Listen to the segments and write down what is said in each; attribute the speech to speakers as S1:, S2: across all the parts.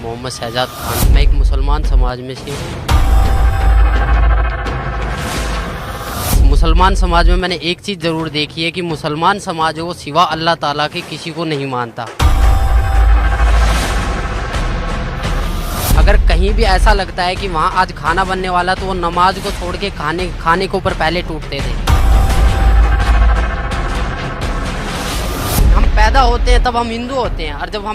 S1: मोहम्मद शहजाद खान। मैं एक मुसलमान समाज में से हूँ। मुसलमान समाज में मैंने एक चीज़ ज़रूर देखी है कि मुसलमान समाज है वो सिवा अल्लाह ताला के किसी को नहीं मानता। अगर कहीं भी ऐसा लगता है कि वहाँ आज खाना बनने वाला तो वो नमाज को छोड़ के खाने के ऊपर पहले टूटते थे। हम पैदा होते हैं तब हम हिंदू होते हैं और जब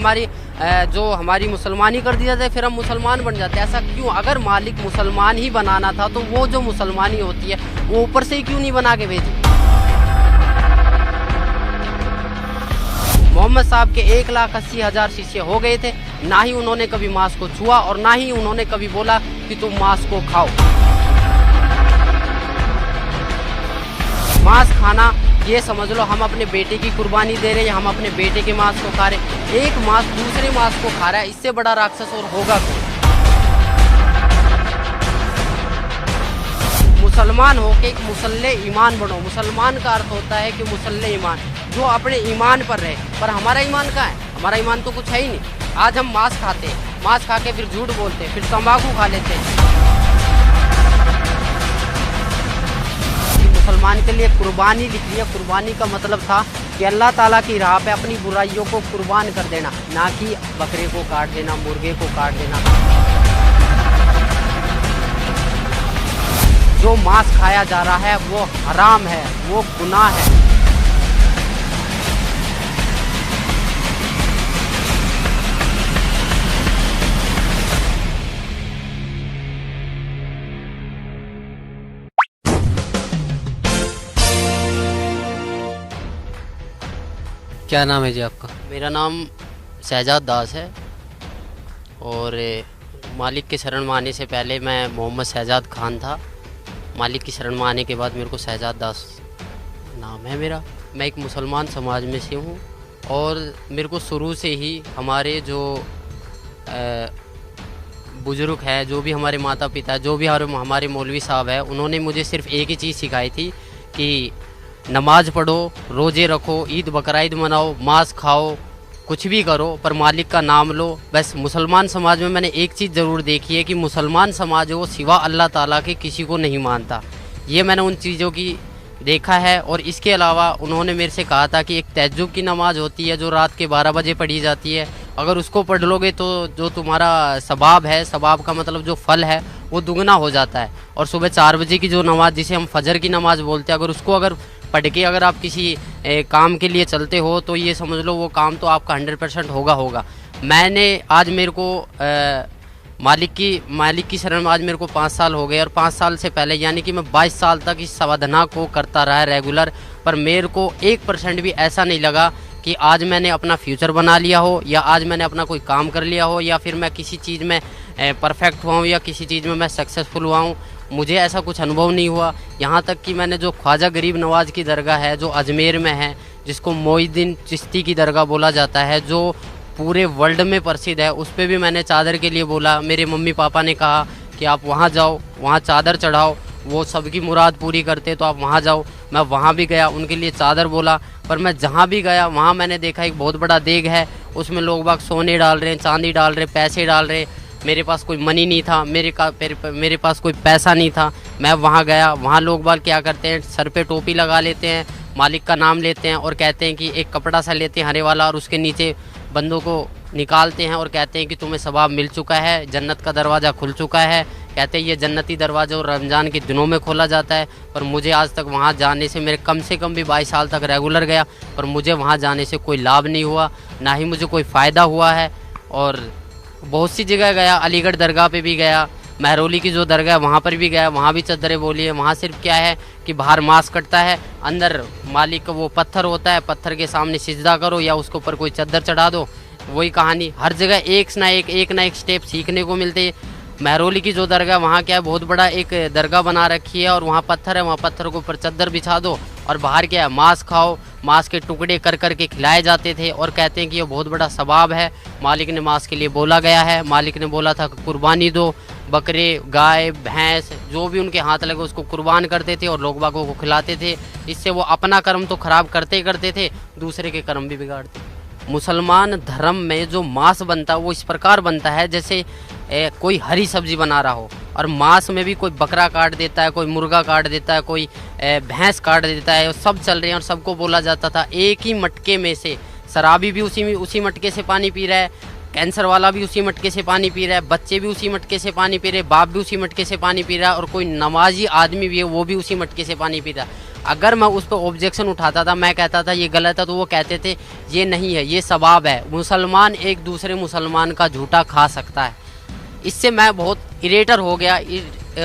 S1: हमारी मुसलमानी कर दी जाती है फिर हम मुसलमान बन जाते हैं। ऐसा क्यों? अगर मालिक मुसलमान ही बनाना था तो वो जो मुसलमानी होती है वो ऊपर से ही क्यों नहीं बना के भेजी? मोहम्मद साहब के 1,80,000 शिष्य हो गए थे, ना ही उन्होंने कभी मांस को छुआ और ना ही उन्होंने कभी बोला कि तुम मांस को खाओ। मांस खाना ये समझ लो हम अपने बेटे की कुर्बानी दे रहे हैं, हम अपने बेटे के मांस को खा रहे। एक मांस दूसरे मांस को खा रहा है, इससे बड़ा राक्षस और होगा कौन? मुसलमान हो के एक मुसल्ले ईमान बनो। मुसलमान का अर्थ होता है कि मुसल्ले ईमान, जो अपने ईमान पर रहे। पर हमारा ईमान कहाँ है? हमारा ईमान तो कुछ है ही नहीं। आज हम मांस खाते हैं, मांस खा के फिर झूठ बोलते हैं, फिर तंबाकू खा लेते हैं। मुसलमान के लिए कुर्बानी लिखी है। कुर्बानी का मतलब था कि अल्लाह ताला की राह पे अपनी बुराइयों को कुर्बान कर देना, ना कि बकरे को काट देना, मुर्गे को काट देना। जो मांस खाया जा रहा है वो हराम है, वो गुनाह है।
S2: क्या नाम है जी आपका?
S1: मेरा नाम शहजाद दास है और मालिक की शरण में आने से पहले मैं मोहम्मद शहजाद खान था। मालिक की शरण में आने के बाद मेरे को शहजाद दास नाम है मेरा। मैं एक मुसलमान समाज में से हूँ और मेरे को शुरू से ही हमारे जो बुज़ुर्ग है, जो भी हमारे माता पिता, जो भी हमारे मौलवी साहब है, उन्होंने मुझे सिर्फ़ एक ही चीज़ सिखाई थी कि नमाज पढ़ो, रोज़े रखो, ईद बकरीद मनाओ, मांस खाओ, कुछ भी करो पर मालिक का नाम लो। बस मुसलमान समाज में मैंने एक चीज़ ज़रूर देखी है कि मुसलमान समाज है वो सिवा अल्लाह ताला के किसी को नहीं मानता। ये मैंने उन चीज़ों की देखा है। और इसके अलावा उन्होंने मेरे से कहा था कि एक तहज्जुद की नमाज़ होती है जो रात के 12 बजे पढ़ी जाती है। अगर उसको पढ़ लोगे तो जो तुम्हारा सवाब है, सवाब का मतलब जो फल है वो दुगना हो जाता है। और सुबह 4 बजे की जो नमाज़ जिसे हम फजर की नमाज़ बोलते हैं, अगर पढ़ के अगर आप किसी काम के लिए चलते हो तो ये समझ लो वो काम तो आपका 100% होगा। मैंने आज मेरे को मालिक की शरण में आज मेरे को 5 साल हो गए और 5 साल से पहले यानी कि मैं 22 साल तक इस साधना को करता रहा रेगुलर। पर मेरे को 1% भी ऐसा नहीं लगा कि आज मैंने अपना फ्यूचर बना लिया हो या आज मैंने अपना कोई काम कर लिया हो या फिर मैं किसी चीज़ में परफेक्ट हुआ हूँ या किसी चीज़ में मैं सक्सेसफुल हुआ हूँ। मुझे ऐसा कुछ अनुभव नहीं हुआ। यहाँ तक कि मैंने जो ख्वाजा गरीब नवाज़ की दरगाह है जो अजमेर में है, जिसको मोइनुद्दीन चिश्ती की दरगाह बोला जाता है, जो पूरे वर्ल्ड में प्रसिद्ध है, उस पर भी मैंने चादर के लिए बोला। मेरे मम्मी पापा ने कहा कि आप वहाँ जाओ, वहाँ चादर चढ़ाओ, वो सबकी मुराद पूरी करते तो आप वहाँ जाओ। मैं वहाँ भी गया, उनके लिए चादर बोला। पर मैं जहाँ भी गया वहाँ मैंने देखा एक बहुत बड़ा देग है, उसमें लोग बाग सोने डाल रहे हैं, चांदी डाल रहे, पैसे डाल रहे। मेरे पास कोई मनी नहीं था, मेरे पास कोई पैसा नहीं था। मैं वहाँ गया, वहाँ लोग बाग क्या करते हैं, सर पे टोपी लगा लेते हैं, मालिक का नाम लेते हैं और कहते हैं कि एक कपड़ा सा लेते हैं हरे वाला और उसके नीचे बंदों को निकालते हैं और कहते हैं कि तुम्हें सवाब मिल चुका है, जन्नत का दरवाज़ा खुल चुका है। कहते हैं ये जन्नती दरवाज़ा और रमज़ान के दिनों में खोला जाता है। पर मुझे आज तक वहाँ जाने से, मेरे कम से कम भी 22 साल तक रेगुलर गया, पर मुझे वहाँ जाने से कोई लाभ नहीं हुआ, ना ही मुझे कोई फ़ायदा हुआ है। और बहुत सी जगह गया, अलीगढ़ दरगाह पे भी गया, महरौली की जो दरगाह है वहाँ पर भी गया, वहाँ भी चद्दरें बोली है। वहाँ सिर्फ क्या है कि बाहर मांस कटता है, अंदर मालिक का वो पत्थर होता है, पत्थर के सामने सिजदा करो या उसके ऊपर कोई चद्दर चढ़ा दो, वही कहानी। हर जगह एक ना एक स्टेप सीखने को मिलते हैं। महरौली की जो दरगाह वहाँ क्या है, बहुत बड़ा एक दरगाह बना रखी है और वहाँ पत्थर है, वहाँ पत्थर के ऊपर चद्दर बिछा दो और बाहर क्या है मांस खाओ, मांस के टुकड़े कर कर के खिलाए जाते थे और कहते हैं कि ये बहुत बड़ा सवाब है। मालिक ने मांस के लिए बोला गया है, मालिक ने बोला था कि कुर्बानी दो, बकरे, गाय, भैंस जो भी उनके हाथ लगे उसको कुर्बान करते थे और लोग बागों को खिलाते थे। इससे वो अपना कर्म तो खराब करते ही करते थे, दूसरे के कर्म भी बिगाड़ते। मुसलमान धर्म में जो मांस बनता है वो इस प्रकार बनता है जैसे कोई हरी सब्जी बना रहा हो, और मांस में भी कोई बकरा काट देता है, कोई मुर्गा काट देता है, कोई भैंस काट देता है, और सब चल रहे हैं। और सबको बोला जाता था एक ही मटके में से, शराबी भी उसी मटके से पानी पी रहा है, कैंसर वाला भी उसी मटके से पानी पी रहा है, बच्चे भी उसी मटके से पानी पी रहे, बाप भी उसी मटके से पानी पी रहा है, और कोई नमाजी आदमी भी है वो भी उसी मटके से पानी पी रहा है। अगर मैं उस पर ऑब्जेक्शन उठाता था, मैं कहता था ये गलत है, तो वो कहते थे ये नहीं है, ये सवाब है, मुसलमान एक दूसरे मुसलमान का झूठा खा सकता है। इससे मैं बहुत इरेटर हो गया,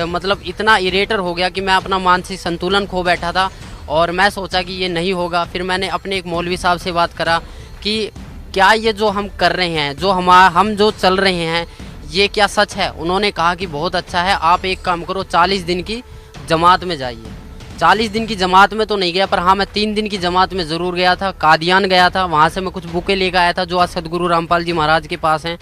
S1: मतलब इतना इरेटर हो गया कि मैं अपना मानसिक संतुलन खो बैठा था, और मैं सोचा कि ये नहीं होगा। फिर मैंने अपने एक मौलवी साहब से बात करा कि क्या ये जो हम कर रहे हैं, जो हम जो चल रहे हैं, ये क्या सच है। उन्होंने कहा कि बहुत अच्छा है, आप एक काम करो, 40 दिन की जमात में जाइए। 40 दिन की जमात में तो नहीं गया, पर हाँ मैं 3 दिन की जमात में ज़रूर गया था। कादियान गया था, वहाँ से मैं कुछ बुकें लेकर आया था जो आज सदगुरु रामपाल जी महाराज के पास हैं।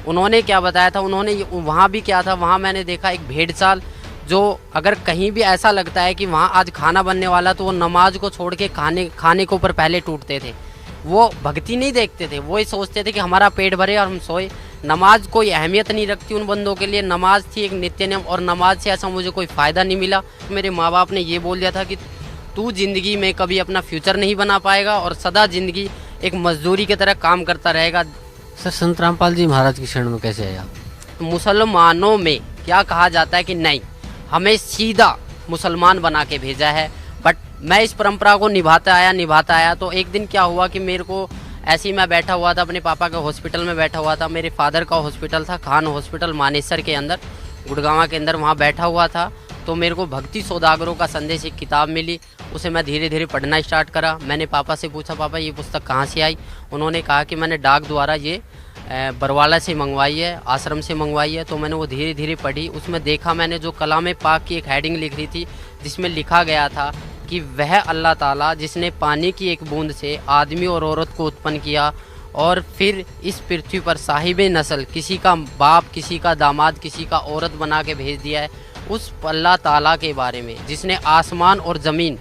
S1: उन्होंने क्या बताया था, उन्होंने वहाँ भी क्या था, वहाँ मैंने देखा एक भेड़चाल, जो अगर कहीं भी ऐसा लगता है कि वहाँ आज खाना बनने वाला, तो वो नमाज को छोड़ के खाने के ऊपर पहले टूटते थे। वो भक्ति नहीं देखते थे, वो ही सोचते थे कि हमारा पेट भरे और हम सोए। नमाज कोई अहमियत नहीं रखती उन बंदों के लिए। नमाज थी एक नित्य नियम, और नमाज से ऐसा मुझे कोई फ़ायदा नहीं मिला। मेरे माँ बाप ने ये बोल दिया था कि तू ज़िंदगी में कभी अपना फ्यूचर नहीं बना पाएगा, और सदा ज़िंदगी एक मजदूरी की तरह काम करता रहेगा।
S2: सर, संत रामपाल जी महाराज की शरण में कैसे आए आप?
S1: मुसलमानों में क्या कहा जाता है कि नहीं, हमें सीधा मुसलमान बना के भेजा है, बट मैं इस परंपरा को निभाता आया। तो एक दिन क्या हुआ कि मेरे को ऐसे ही मैं बैठा हुआ था, अपने पापा के हॉस्पिटल में बैठा हुआ था। मेरे फादर का हॉस्पिटल था, खान हॉस्पिटल मानेसर के अंदर, गुड़गांव के अंदर, वहाँ बैठा हुआ था। तो मेरे को भक्ति सौदागरों का संदेश एक किताब मिली, उसे मैं धीरे धीरे पढ़ना स्टार्ट करा। मैंने पापा से पूछा, पापा ये पुस्तक कहाँ से आई? उन्होंने कहा कि मैंने डाक द्वारा ये बरवाला से मंगवाई है, आश्रम से मंगवाई है। तो मैंने वो धीरे धीरे पढ़ी। उसमें देखा मैंने जो कलाम पाक की एक हेडिंग लिख रही थी, जिसमें लिखा गया था कि वह अल्लाह ताला जिसने पानी की एक बूंद से आदमी और औरत को उत्पन्न किया, और फिर इस पृथ्वी पर साहिब नस्ल, किसी का बाप, किसी का दामाद, किसी का औरत बना के भेज दिया है, उस अल्लाह ताला के बारे में, जिसने आसमान और ज़मीन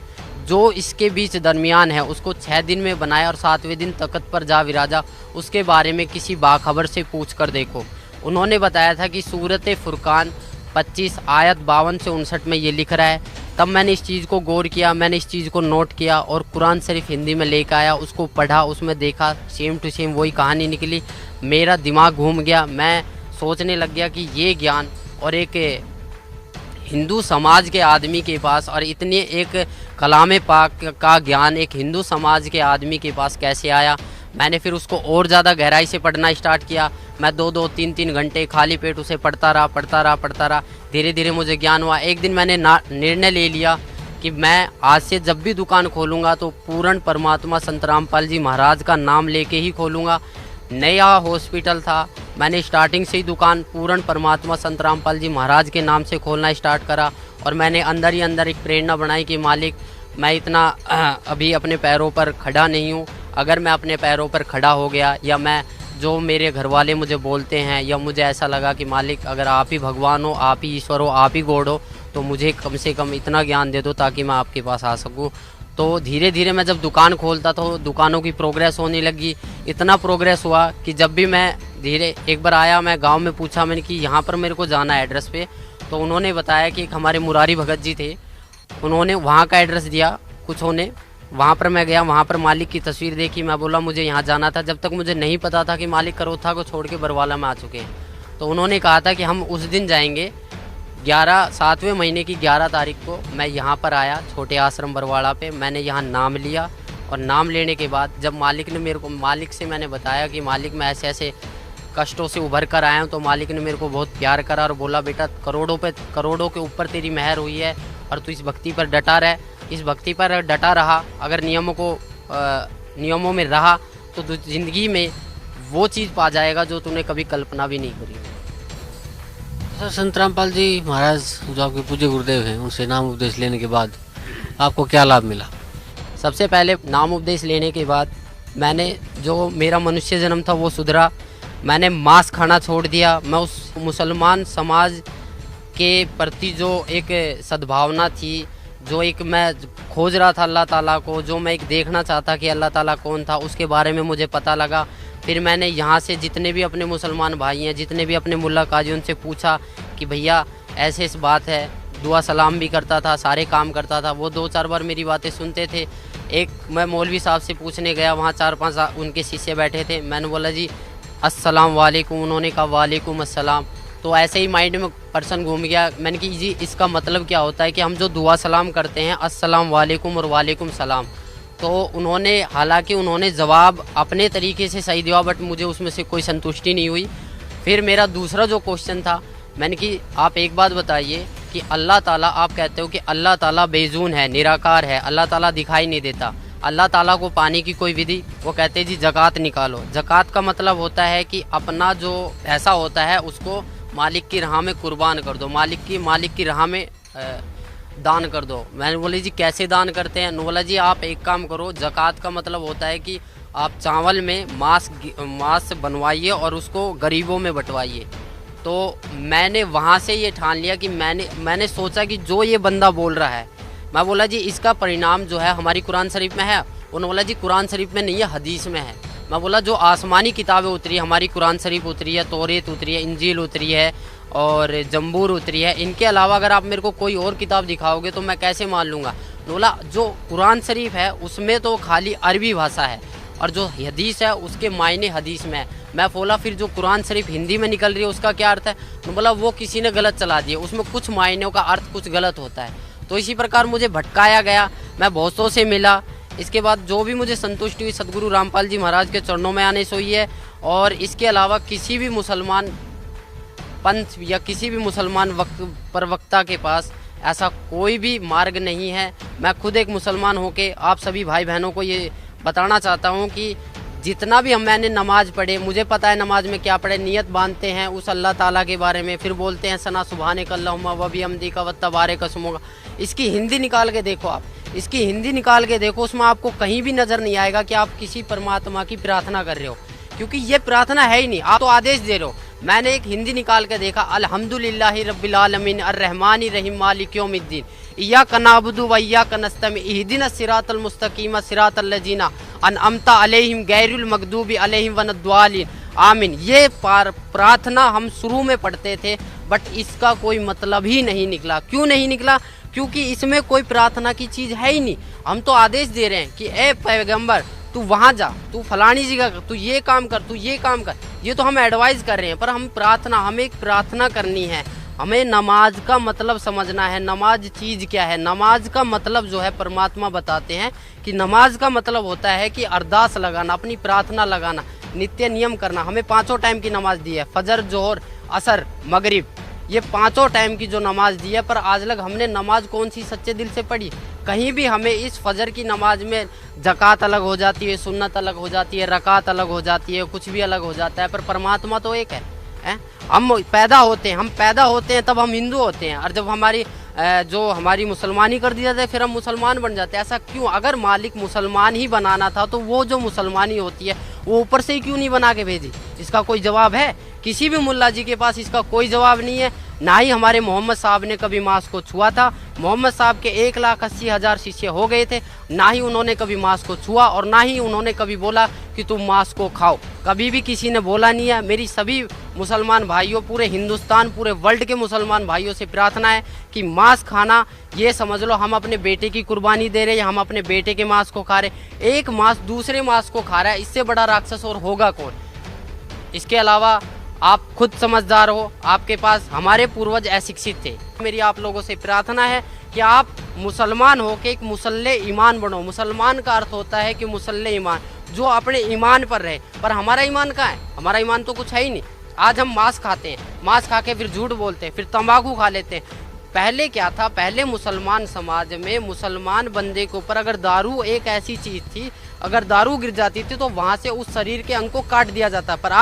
S1: जो इसके बीच दरमियान है उसको 6 दिन में बनाया और 7वें दिन तख्त पर जा विराजा, उसके बारे में किसी बाखबर से पूछ कर देखो। उन्होंने बताया था कि सूरत फुरकान 25 आयत 52 से 59 में ये लिख रहा है। तब मैंने इस चीज़ को गौर किया, मैंने इस चीज़ को नोट किया, और कुरान शरीफ हिंदी में लेकर आया, उसको पढ़ा, उसमें देखा, सेम टू सेम वही कहानी निकली। मेरा दिमाग घूम गया, मैं सोचने लग गया कि ये ज्ञान और एक हिंदू समाज के आदमी के पास, और इतने एक कलाम पाक का ज्ञान एक हिंदू समाज के आदमी के पास कैसे आया। मैंने फिर उसको और ज़्यादा गहराई से पढ़ना स्टार्ट किया। मैं 2-2, 3-3 घंटे खाली पेट उसे पढ़ता रहा। धीरे धीरे मुझे ज्ञान हुआ। एक दिन मैंने निर्णय ले लिया कि मैं आज से जब भी दुकान खोलूँगा तो पूर्ण परमात्मा संत रामपाल जी महाराज का नाम लेके ही खोलूँगा। नया हॉस्पिटल था, मैंने स्टार्टिंग से ही दुकान पूर्ण परमात्मा संत रामपाल जी महाराज के नाम से खोलना स्टार्ट करा। और मैंने अंदर ही अंदर एक प्रेरणा बनाई कि मालिक, मैं इतना अभी अपने पैरों पर खड़ा नहीं हूँ। अगर मैं अपने पैरों पर खड़ा हो गया, या मैं जो मेरे घर वाले मुझे बोलते हैं, या मुझे ऐसा लगा कि मालिक अगर आप ही भगवान हो, आप ही ईश्वर हो, आप ही गॉड हो, तो मुझे कम से कम इतना ज्ञान दे दो ताकि मैं आपके पास आ सकूँ। तो धीरे धीरे मैं जब दुकान खोलता तो दुकानों की प्रोग्रेस होने लगी। इतना प्रोग्रेस हुआ कि जब भी मैं एक बार आया, मैं गांव में पूछा मैंने कि यहाँ पर मेरे को जाना है एड्रेस पे, तो उन्होंने बताया कि एक हमारे मुरारी भगत जी थे, उन्होंने वहाँ का एड्रेस दिया कुछ होने। वहाँ पर मैं गया, वहाँ पर मालिक की तस्वीर देखी, मैं बोला मुझे यहाँ जाना था। जब तक मुझे नहीं पता था कि मालिक करोथा को छोड़ के बरवाला में आ चुके हैं। तो उन्होंने कहा था कि हम उस दिन जाएंगे, 7वें महीने की 11 तारीख को मैं यहाँ पर आया, छोटे आश्रम बरवाड़ा पे। मैंने यहाँ नाम लिया, और नाम लेने के बाद जब मालिक से मैंने बताया कि मालिक मैं ऐसे ऐसे कष्टों से उभर कर आया हूँ, तो मालिक ने मेरे को बहुत प्यार करा और बोला, बेटा करोड़ों के ऊपर तेरी मेहर हुई है, और तू इस भक्ति पर डटा रह। इस भक्ति पर डटा रहा, अगर नियमों में रहा, तो तू जिंदगी में वो चीज़ पा जाएगा जो तूने कभी कल्पना भी नहीं करी।
S2: सर, संत रामपाल जी महाराज जो आपके पूज्य गुरुदेव हैं, उनसे नाम उपदेश लेने के बाद आपको क्या लाभ मिला?
S1: सबसे पहले नाम उपदेश लेने के बाद मैंने जो मेरा मनुष्य जन्म था वो सुधरा। मैंने मांस खाना छोड़ दिया। मैं उस मुसलमान समाज के प्रति जो एक सद्भावना थी, जो एक मैं खोज रहा था अल्लाह ताला को, जो मैं एक देखना चाहता कि अल्लाह ताला कौन था, उसके बारे में मुझे पता लगा। फिर मैंने यहाँ से जितने भी अपने मुसलमान भाई हैं, जितने भी अपने मुल्ला काजी, उनसे पूछा कि भैया ऐसे इस बात है। दुआ सलाम भी करता था, सारे काम करता था। वो 2-4 बार मेरी बातें सुनते थे। एक मैं मौलवी साहब से पूछने गया, वहाँ 4-5 उनके शिष्य बैठे थे। मैंने बोला जी अस्सलाम वालेकुम, उन्होंने कहा वालेकुम अस्सलाम। तो ऐसे ही माइंड में पर्सन घूम गया। मैंने कि जी इसका मतलब क्या होता है कि हम जो दुआ सलाम करते हैं अस्सलाम वालेकुम और वालेकुम सलाम। तो उन्होंने, हालांकि उन्होंने जवाब अपने तरीके से सही दिया, बट मुझे उसमें से कोई संतुष्टि नहीं हुई। फिर मेरा दूसरा जो क्वेश्चन था, मैंने कि आप एक बात बताइए कि अल्लाह ताला, आप कहते हो कि अल्लाह ताला बेजून है, निराकार है, अल्लाह ताला दिखाई नहीं देता, अल्लाह ताला को पाने की कोई विधि? वो कहते जी ज़कात निकालो। ज़कात का मतलब होता है कि अपना जो पैसा होता है उसको मालिक की राह में कुर्बान कर दो, मालिक की राह में दान कर दो। मैंने बोले जी कैसे दान करते हैं? बोला जी आप एक काम करो, ज़कात का मतलब होता है कि आप चावल में मांस बनवाइए और उसको गरीबों में बंटवाइए। तो मैंने वहाँ से ये ठान लिया कि मैंने सोचा कि जो ये बंदा बोल रहा है, मैं बोला जी इसका परिणाम जो है हमारी कुरान शरीफ में है। उन्होंने बोला जी कुरान शरीफ में नहीं है, हदीस में है। मैं बोला जो आसमानी किताबें उतरी है, हमारी कुरान शरीफ उतरी है, तौरेत उतरी है, इंजील उतरी है और जंबूर उतरी है, इनके अलावा अगर आप मेरे को कोई और किताब दिखाओगे तो मैं कैसे मान लूँगा? बोला जो कुरान शरीफ है उसमें तो खाली अरबी भाषा है और जो हदीस है उसके मायने हदीस में है। मैं बोला फिर जो कुरान शरीफ हिंदी में निकल रही है उसका क्या अर्थ है? तो बोला वो किसी ने गलत चला दिया, उसमें कुछ मायनों का अर्थ कुछ गलत होता है। तो इसी प्रकार मुझे भटकाया गया, मैं बहुतों से मिला। इसके बाद जो भी मुझे संतुष्टि हुई सदगुरु रामपाल जी महाराज के चरणों में आने से हुई है। और इसके अलावा किसी भी मुसलमान पंथ या किसी भी मुसलमान प्रवक्ता के पास ऐसा कोई भी मार्ग नहीं है। मैं खुद एक मुसलमान होके आप सभी भाई बहनों को ये बताना चाहता हूँ कि जितना भी मैंने नमाज पढ़े, मुझे पता है नमाज में क्या पढ़े, नियत बांधते हैं उस अल्लाह ताला के बारे में, फिर बोलते हैं सना सुबहानक अल्लाहुम्मा व बिहम्दिका व तबारक अस्मुका। इसकी हिंदी निकाल के देखो, आप इसकी हिंदी निकाल के देखो, उसमें आपको कहीं भी नज़र नहीं आएगा कि आप किसी परमात्मा की प्रार्थना कर रहे हो, क्योंकि ये प्रार्थना है ही नहीं, आप तो आदेश दे रहे हो। मैंने एक हिंदी निकाल के देखा, अल्हम्दुलिल्लाहि रब्बिल आलमीन अर्रहमानिर रहीम मालिक यौमिद्दीन इय्याका नअबुदु व इय्याका नस्तईन इहदिनस सिरातल मुस्तकीम सिरातल लजीना अनअमता अलैहिम गैरुल मगदूबी अलैहिम वनद्वालिन आमीन। ये प्रार्थना हम शुरू में पढ़ते थे, बट इसका कोई मतलब ही नहीं निकला। क्यों नहीं निकला? क्योंकि इसमें कोई प्रार्थना की चीज़ है ही नहीं। हम तो आदेश दे रहे हैं कि ए पैगंबर तू वहाँ जा, तू फलानी जगह, तू ये काम कर, तू ये काम कर। ये तो हम एडवाइस कर रहे हैं, पर हम प्रार्थना, हमें एक प्रार्थना करनी है। हमें नमाज का मतलब समझना है। नमाज चीज़ क्या है? नमाज का मतलब जो है परमात्मा बताते हैं कि नमाज का मतलब होता है कि अरदास लगाना, अपनी प्रार्थना लगाना, नित्य नियम करना। हमें 5 टाइम की नमाज दी है, फजर, जोहर, असर, मगरिब, ये 5 टाइम की जो नमाज दी है। पर आज लग हमने नमाज कौन सी सच्चे दिल से पढ़ी? कहीं भी हमें इस फजर की नमाज में ज़कात अलग हो जाती है, सुन्नत अलग हो जाती है, रकात अलग हो जाती है, कुछ भी अलग हो जाता है, पर परमात्मा तो एक है। हम पैदा होते हैं तब हम हिंदू होते हैं, और जब हमारी मुसलमानी कर दी जाती है फिर हम मुसलमान बन जाते हैं। ऐसा क्यों? अगर मालिक मुसलमान ही बनाना था तो वो जो मुसलमानी होती है वो ऊपर से ही क्यों नहीं बना के भेजी? इसका कोई जवाब है? किसी भी मुल्ला जी के पास इसका कोई जवाब नहीं है। ना ही हमारे मोहम्मद साहब ने कभी मांस को छुआ था। मोहम्मद साहब के 1,80,000 शिष्य हो गए थे, ना ही उन्होंने कभी मांस को छुआ और ना ही उन्होंने कभी बोला कि तुम मांस को खाओ। कभी भी किसी ने बोला नहीं है। मेरी सभी मुसलमान भाइयों, पूरे हिंदुस्तान, पूरे वर्ल्ड के मुसलमान भाइयों से प्रार्थना है कि मांस खाना, ये समझ लो हम अपने बेटे की कुर्बानी दे रहे हैं, हम अपने बेटे के मांस को खा रहे। एक मांस दूसरे मांस को खा रहा है, इससे बड़ा राक्षस और होगा कौन? इसके अलावा आप खुद समझदार हो, आपके पास हमारे पूर्वज अशिक्षित थे। मेरी आप लोगों से प्रार्थना है कि आप मुसलमान हो के एक मुसल्ले ईमान बनो। मुसलमान का अर्थ होता है कि मुसल्ले ईमान, जो अपने ईमान पर रहे। पर हमारा ईमान कहाँ है? हमारा ईमान तो कुछ है ही नहीं। आज हम मांस खाते हैं, मांस खा के फिर झूठ बोलते हैं, फिर तंबाकू खा लेते हैं। पहले क्या था? पहले मुसलमान समाज में मुसलमान बंदे के ऊपर अगर दारू एक ऐसी चीज़ थी, अगर दारू गिर जाती थी तो वहाँ से उस शरीर के अंग को काट दिया जाता। पर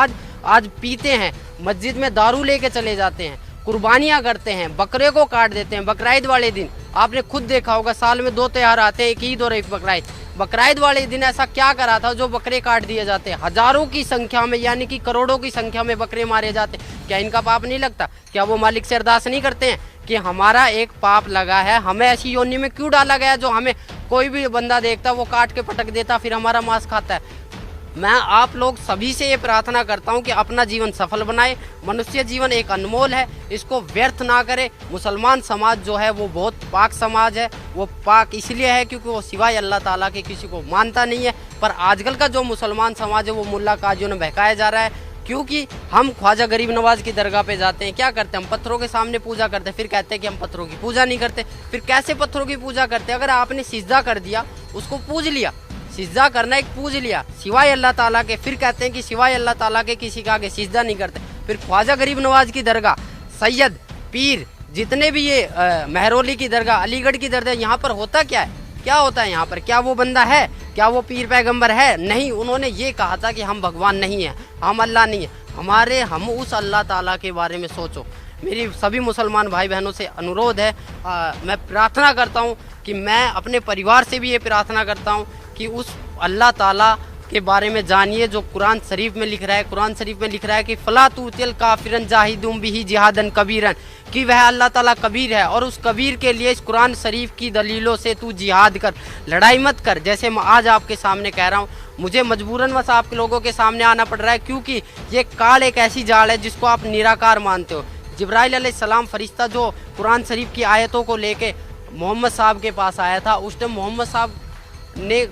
S1: आज पीते हैं, मस्जिद में दारू लेके चले जाते हैं, कुर्बानियाँ करते हैं, बकरे को काट देते हैं बकरीद वाले दिन, आपने खुद देखा होगा, साल में 2 त्योहार आते हैं, एक ईद और एक बकरा ईद। बकरा ईद वाले दिन ऐसा क्या करा था जो बकरे काट दिए जाते, हजारों की संख्या में यानी कि करोड़ों की संख्या में बकरे मारे जाते। क्या इनका पाप नहीं लगता? क्या वो मालिक से अरदास नहीं करते हैं कि हमारा एक पाप लगा है, हमें ऐसी योनि में क्यों डाला गया जो हमें कोई भी बंदा देखता वो काट के पटक देता, फिर हमारा मांस खाता है। मैं आप लोग सभी से ये प्रार्थना करता हूँ कि अपना जीवन सफल बनाए। मनुष्य जीवन एक अनमोल है, इसको व्यर्थ ना करे। मुसलमान समाज जो है वो बहुत पाक समाज है। वो पाक इसलिए है क्योंकि वो सिवाय अल्लाह ताला के किसी को मानता नहीं है। पर आजकल का जो मुसलमान समाज है वो मुल्ला काजियों ने बहकाया जा रहा है, क्योंकि हम ख्वाजा गरीब नवाज की दरगाह पे जाते हैं, क्या करते हैं, हम पत्थरों के सामने पूजा करते हैं, फिर कहते हैं कि हम पत्थरों की पूजा नहीं करते। फिर कैसे पत्थरों की पूजा करते हैं? अगर आपने सिजदा कर दिया, उसको पूज लिया, सिजदा करना एक पूज लिया सिवाय अल्लाह ताला के, फिर कहते हैं कि सिवाय अल्लाह ताला के किसी का आगे सिजदा नहीं करते। फिर ख्वाजा गरीब नवाज की दरगाह, सैयद, पीर, जितने भी ये महरौली की दरगाह, अलीगढ़ की दरगाह, यहाँ पर होता क्या है? क्या होता है यहाँ पर? क्या वो बंदा है? क्या वो पीर पैगंबर है? नहीं। उन्होंने ये कहा था कि हम भगवान नहीं है, हम अल्लाह नहीं है, हम उस अल्लाह ताला के बारे में सोचो। मेरी सभी मुसलमान भाई बहनों से अनुरोध है, मैं प्रार्थना करता हूँ कि मैं अपने परिवार से भी ये प्रार्थना करता हूँ कि उस अल्लाह ताला के बारे में जानिए जो कुरान शरीफ में लिख रहा है। कुरान शरीफ में लिख रहा है कि फला तुतिल काफिरन जाहिदुम बिही जिहादन कबीरन, कि वह अल्लाह ताला कबीर है और उस कबीर के लिए इस कुरान शरीफ की दलीलों से तू जिहाद कर, लड़ाई मत कर। जैसे मैं आज आपके सामने कह रहा हूँ, मुझे मजबूरन बस आप लोगों के सामने आना पड़ रहा है, क्योंकि ये काल एक ऐसी जाल है जिसको आप निराकार मानते हो। जिब्राइल अलैहिस्सलाम फरिश्ता जो कुरान शरीफ की आयतों को लेके मोहम्मद साहब के पास आया था, उस टाइम मोहम्मद साहब ने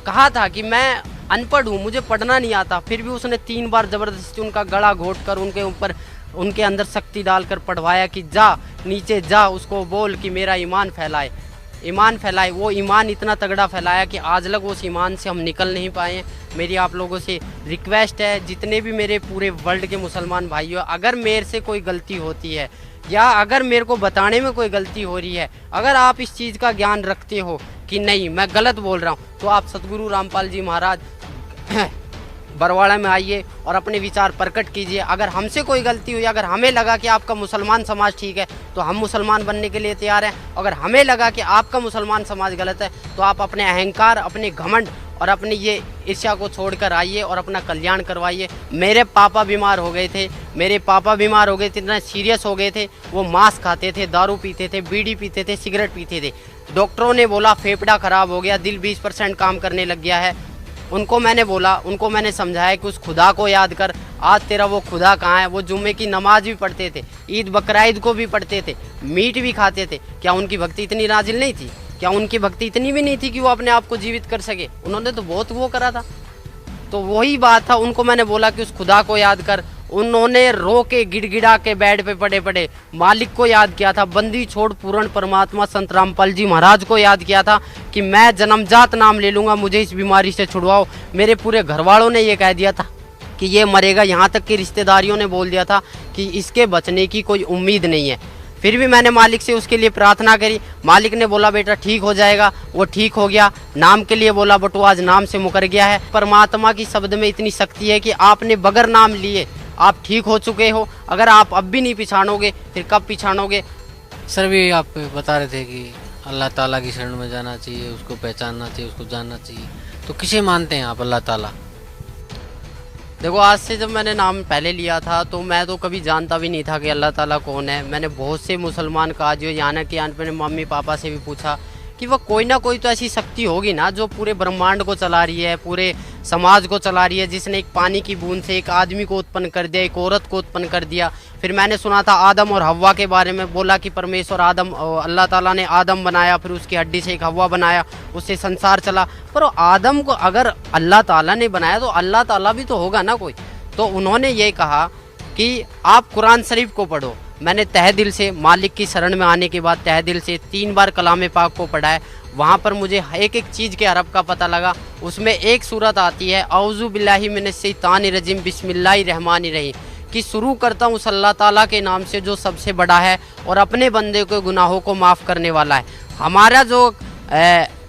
S1: कहा था कि मैं अनपढ़ हूँ, मुझे पढ़ना नहीं आता, फिर भी उसने 3 बार ज़बरदस्ती उनका गला घोट कर उनके ऊपर, उनके अंदर शक्ति डालकर पढ़वाया कि जा नीचे जा, उसको बोल कि मेरा ईमान फैलाए, ईमान फैलाए। वो ईमान इतना तगड़ा फैलाया कि आज लग उस ईमान से हम निकल नहीं पाए हैं। मेरी आप लोगों से रिक्वेस्ट है, जितने भी मेरे पूरे वर्ल्ड के मुसलमान भाइयों, अगर मेरे से कोई गलती होती है या अगर मेरे को बताने में कोई गलती हो रही है, अगर आप इस चीज़ का ज्ञान रखते हो कि नहीं मैं गलत बोल रहा हूँ, तो आप सतगुरु रामपाल जी महाराज बरवाड़ा में आइए और अपने विचार प्रकट कीजिए। अगर हमसे कोई गलती हुई, अगर हमें लगा कि आपका मुसलमान समाज ठीक है तो हम मुसलमान बनने के लिए तैयार हैं। अगर हमें लगा कि आपका मुसलमान समाज गलत है तो आप अपने अहंकार, अपने घमंड और अपनी ये ईर्ष्या को छोड़कर आइए और अपना कल्याण करवाइए। मेरे पापा बीमार हो गए थे, मेरे पापा बीमार हो गए थे, इतना सीरियस हो गए थे, वो मांस खाते थे, दारू पीते थे, बीड़ी पीते थे, सिगरेट पीते थे। डॉक्टरों ने बोला फेफड़ा खराब हो गया, दिल 20% काम करने लग गया है। उनको मैंने बोला, उनको मैंने समझाया कि उस खुदा को याद कर। आज तेरा वो खुदा कहाँ है? वो जुम्मे की नमाज भी पढ़ते थे, ईद बकरा ईद को भी पढ़ते थे, मीट भी खाते थे। क्या उनकी भक्ति इतनी नाजिल नहीं थी? क्या उनकी भक्ति इतनी भी नहीं थी कि वो अपने आप को जीवित कर सके? उन्होंने तो बहुत वो करा था। तो वही बात था, उनको मैंने बोला कि उस खुदा को याद कर। उन्होंने रो के गिड़गिड़ा के बेड पे पड़े पड़े मालिक को याद किया था, बंदी छोड़ पूर्ण परमात्मा संत रामपाल जी महाराज को याद किया था कि मैं जन्मजात नाम ले लूँगा, मुझे इस बीमारी से छुड़वाओ। मेरे पूरे घर वालों ने ये कह दिया था कि ये मरेगा, यहाँ तक कि रिश्तेदारियों ने बोल दिया था कि इसके बचने की कोई उम्मीद नहीं है। फिर भी मैंने मालिक से उसके लिए प्रार्थना करी। मालिक ने बोला बेटा ठीक हो जाएगा, वो ठीक हो गया। नाम के लिए बोला बट वो आज नाम से मुकर गया है। परमात्मा की शब्द में इतनी शक्ति है कि आपने बगैर नाम लिए आप ठीक हो चुके हो। अगर आप अब भी नहीं पिछाड़ोगे फिर कब पिछाड़ोगे?
S2: सर भी आप बता रहे थे कि अल्लाह ताला की शरण में जाना चाहिए, उसको पहचानना चाहिए, उसको जानना चाहिए, तो किसे मानते हैं आप अल्लाह ताला?
S1: देखो, आज से जब मैंने नाम पहले लिया था तो मैं तो कभी जानता भी नहीं था कि अल्लाह ताला कौन है। मैंने बहुत से मुसलमान काजियों यहाँ कि मैंने मम्मी पापा से भी पूछा कि वह कोई ना कोई तो ऐसी शक्ति होगी ना जो पूरे ब्रह्मांड को चला रही है, पूरे समाज को चला रही है, जिसने एक पानी की बूंद से एक आदमी को उत्पन्न कर दिया, एक औरत को उत्पन्न कर दिया। फिर मैंने सुना था आदम और हव्वा के बारे में, बोला कि परमेश्वर अल्लाह ताला ने आदम बनाया, फिर उसकी हड्डी से एक हव्वा बनाया, उससे संसार चला। पर आदम को अगर अल्लाह ताला ने बनाया तो अल्लाह ताला भी तो होगा ना कोई। तो उन्होंने ये कहा कि आप कुरान शरीफ को पढ़ो। मैंने तहे दिल से मालिक की शरण में आने के बाद तहे दिल से 3 बार कलाम पाक को पढ़ा है। वहाँ पर मुझे एक एक चीज़ के अरब का पता लगा। उसमें एक सूरत आती है औज़ु बिल्लाहि मिनश शैतानिर रजीम बिस्मिल्लाहिर रहमानिर रहीम, कि शुरू करता हूँ उस अल्लाह ताला के नाम से जो सबसे बड़ा है और अपने बंदे के गुनाहों को माफ़ करने वाला है। हमारा जो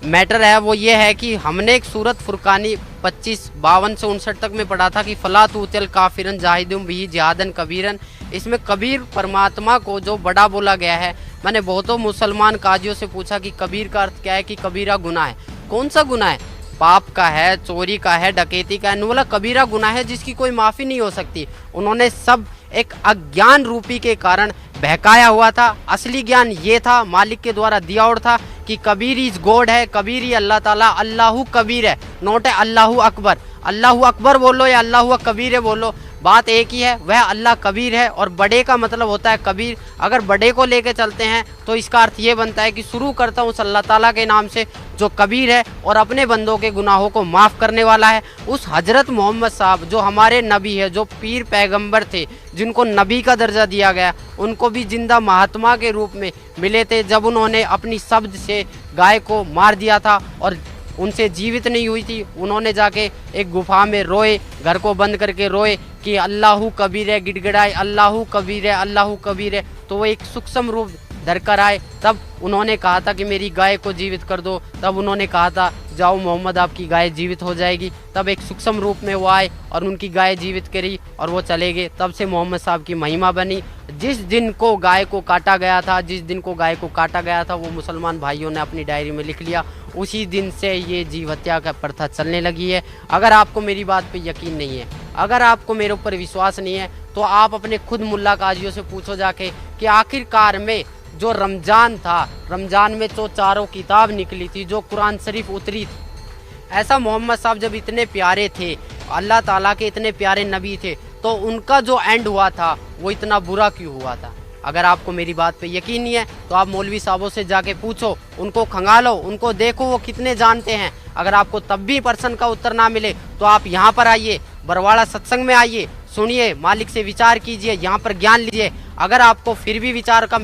S1: मैटर है वो ये है कि हमने एक सूरत फुरकानी 25-52 से 59 तक में पढ़ा था कि फला तुतिल काफिरन जाहिदुम बिही जिहादन कबीरन। इसमें कबीर परमात्मा को जो बड़ा बोला गया है मैंने बहुतों मुसलमान काजियों से पूछा कि कबीर का अर्थ क्या है, कि कबीरा गुनाह है। कौन सा गुनाह है? पाप का है, चोरी का है, डकैती का है। बोला कबीरा गुनाह है जिसकी कोई माफ़ी नहीं हो सकती। उन्होंने सब एक अज्ञान रूपी के कारण बहकाया हुआ था। असली ज्ञान ये था, मालिक के द्वारा दिया और था, कि कबीर इज गॉड है, कबीर ही अल्लाह ताला, अल्लाहु कबीर है, नोट है अल्लाहु अकबर। अल्लाहु अकबर बोलो या अल्लाहु कबीर है बोलो, बात एक ही है, वह अल्लाह कबीर है। और बड़े का मतलब होता है कबीर। अगर बड़े को लेके चलते हैं तो इसका अर्थ ये बनता है कि शुरू करता हूँ उस अल्लाह ताला के नाम से जो कबीर है और अपने बंदों के गुनाहों को माफ़ करने वाला है। उस हजरत मोहम्मद साहब जो हमारे नबी है, जो पीर पैगंबर थे, जिनको नबी का दर्जा दिया गया, उनको भी जिंदा महात्मा के रूप में मिले थे जब उन्होंने अपनी शब्द से गाय को मार दिया था और उनसे जीवित नहीं हुई थी। उन्होंने जाके एक गुफा में रोए, घर को बंद करके रोए कि अल्लाहु कबीर है, गिड़गिड़ाए अल्लाहु कबीर है, अल्लाहु कबीर है। तो वो एक सूक्ष्म रूप धर कर आए। तब उन्होंने कहा था कि मेरी गाय को जीवित कर दो। तब उन्होंने कहा था जाओ मोहम्मद आपकी गाय जीवित हो जाएगी। तब एक सूक्ष्म रूप में वो आए और उनकी गाय जीवित करी और वो चले गए। तब से मोहम्मद साहब की महिमा बनी। जिस दिन को गाय को काटा गया था, जिस दिन को गाय को काटा गया था, वो मुसलमान भाइयों ने अपनी डायरी में लिख लिया। उसी दिन से ये जीव हत्या का प्रथा चलने लगी है। अगर आपको मेरी बात पे यकीन नहीं है, अगर आपको मेरे ऊपर विश्वास नहीं है, तो आप अपने खुद मुल्ला काजियों से पूछो जाके कि आखिरकार में जो रमज़ान था, रमज़ान में जो चारों किताब निकली थी, जो कुरान शरीफ उतरी थी, ऐसा मोहम्मद साहब जब इतने प्यारे थे, अल्लाह ताला के इतने प्यारे नबी थे, तो उनका जो एंड हुआ था वो इतना बुरा क्यों हुआ था? अगर आपको मेरी बात पे यकीन नहीं है तो आप मौलवी साहबों से जाके पूछो, उनको खंगालो, उनको देखो वो कितने जानते हैं। अगर आपको तब भी प्रश्न का उत्तर ना मिले तो आप यहाँ पर आइए, बरवाड़ा सत्संग में आइए, सुनिए, मालिक से विचार कीजिए, यहाँ पर ज्ञान लीजिए। अगर आपको फिर भी विचार का,